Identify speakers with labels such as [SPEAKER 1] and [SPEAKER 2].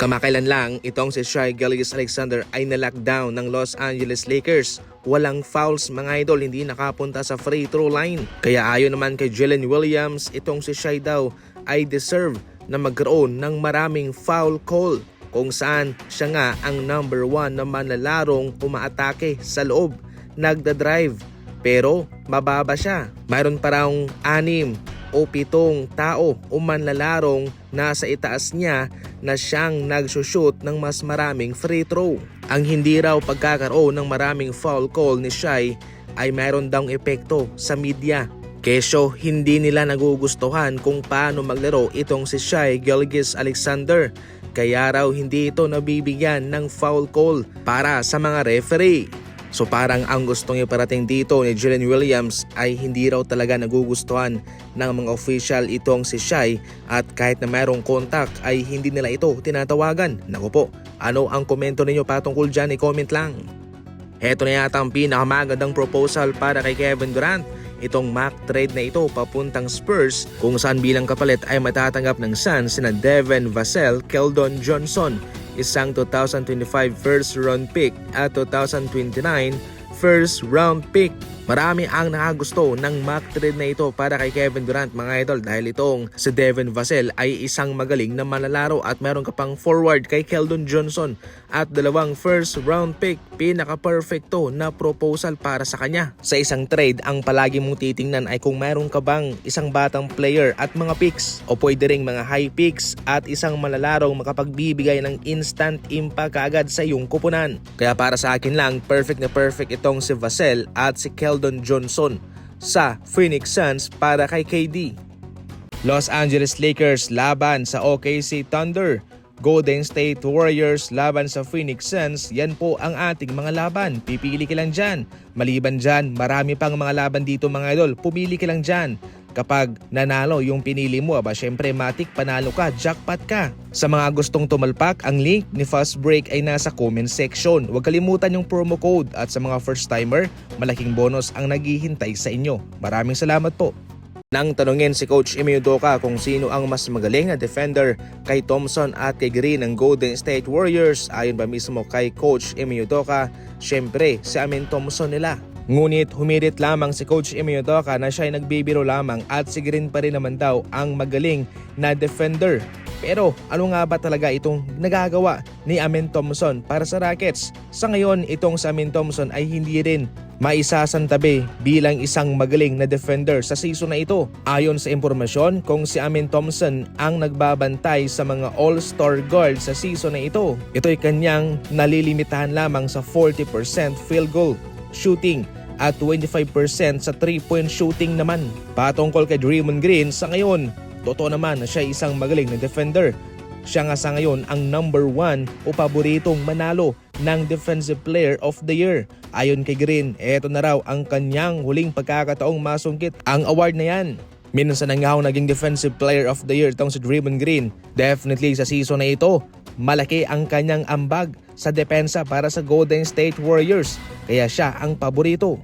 [SPEAKER 1] Kamakailan lang, itong si Shai Gilgeous-Alexander ay na-lockdown ng Los Angeles Lakers. Walang fouls mga idol, hindi nakapunta sa free throw line. Kaya ayon naman kay Jalen Williams, itong si Shai daw ay deserve na magkaroon ng maraming foul call. Kung saan siya nga ang number 1 na manlalarong umaatake sa loob, nagda-drive. Pero mababa siya. Mayroon pa raw 6 o 7 tao o manlalarong nasa itaas niya na siyang nagsushoot ng mas maraming free throw. Ang hindi raw pagkakaroon ng maraming foul call ni Shai ay mayroon daw epekto sa media. Kesyo hindi nila nagugustuhan kung paano maglaro itong si Shai Gilgeous-Alexander. Kaya raw hindi ito nabibigyan ng foul call para sa mga referee. So parang ang gustong iparating dito ni Jalen Williams ay hindi raw talaga nagugustuhan ng mga official itong si Shai at kahit na mayroong contact ay hindi nila ito tinatawagan. Naku po, ano ang komento ninyo patungkol dyan? I-comment lang. Heto na yata ang pinakamagandang proposal para kay Kevin Durant. Itong mock trade na ito papuntang Spurs kung saan bilang kapalit ay matatanggap ng Suns sina Devin Vassell, Keldon Johnson, isang 2025 first round pick at 2029 first round pick. Marami ang nakagusto ng mock trade na ito para kay Kevin Durant mga idol dahil itong si Devin Vassell ay isang magaling na manlalaro at meron ka pang forward kay Keldon Johnson at 2 first round pick. Pinaka-perfecto na proposal para sa kanya. Sa isang trade, ang palagi mong titingnan ay kung meron ka bang isang batang player at mga picks o pwede ring mga high picks at isang malalarong makapagbibigay ng instant impact kaagad sa iyong kupunan. Kaya para sa akin lang, perfect na perfect itong si Vassell at si Keldon Johnson sa Phoenix Suns para kay KD. Los Angeles Lakers laban sa OKC Thunder. Golden State Warriors laban sa Phoenix Suns, yan po ang ating mga laban. Pipili ka lang dyan. Maliban dyan, marami pang mga laban dito mga idol. Pumili ka lang dyan. Kapag nanalo yung pinili mo, syempre matik panalo ka, jackpot ka. Sa mga gustong tumalpak, ang link ni Fast Break ay nasa comment section. Huwag kalimutan yung promo code at sa mga first timer, malaking bonus ang naghihintay sa inyo. Maraming salamat po. Nang tanungin si Coach Ime Udoka kung sino ang mas magaling na defender kay Thompson at kay Green ng Golden State Warriors, ayon ba mismo kay Coach Ime Udoka, syempre si Amen Thompson nila. Ngunit humirit lamang si Coach Ime Udoka na siya ay nagbibiro lamang at si Green pa rin naman daw ang magaling na defender. Pero ano nga ba talaga itong nagagawa ni Amen Thompson para sa Rockets? Sa ngayon, itong si Amen Thompson ay hindi rin maisasantabi bilang isang magaling na defender sa season na ito. Ayon sa impormasyon, kung si Amen Thompson ang nagbabantay sa mga all-star guard sa season na ito, ito'y kanyang nalilimitahan lamang sa 40% field goal shooting at 25% sa 3-point shooting naman. Patungkol kay Draymond Green, sa ngayon, totoo naman na siya isang magaling na defender. Siya nga sa ngayon ang number 1 o paboritong manalo ng Defensive Player of the Year. Ayon kay Green, eto na raw ang kanyang huling pagkakataong masungkit ang award na yan. Minsan na nga naging Defensive Player of the Year itong si Draymond Green. Definitely sa season na ito, malaki ang kanyang ambag sa depensa para sa Golden State Warriors. Kaya siya ang paborito.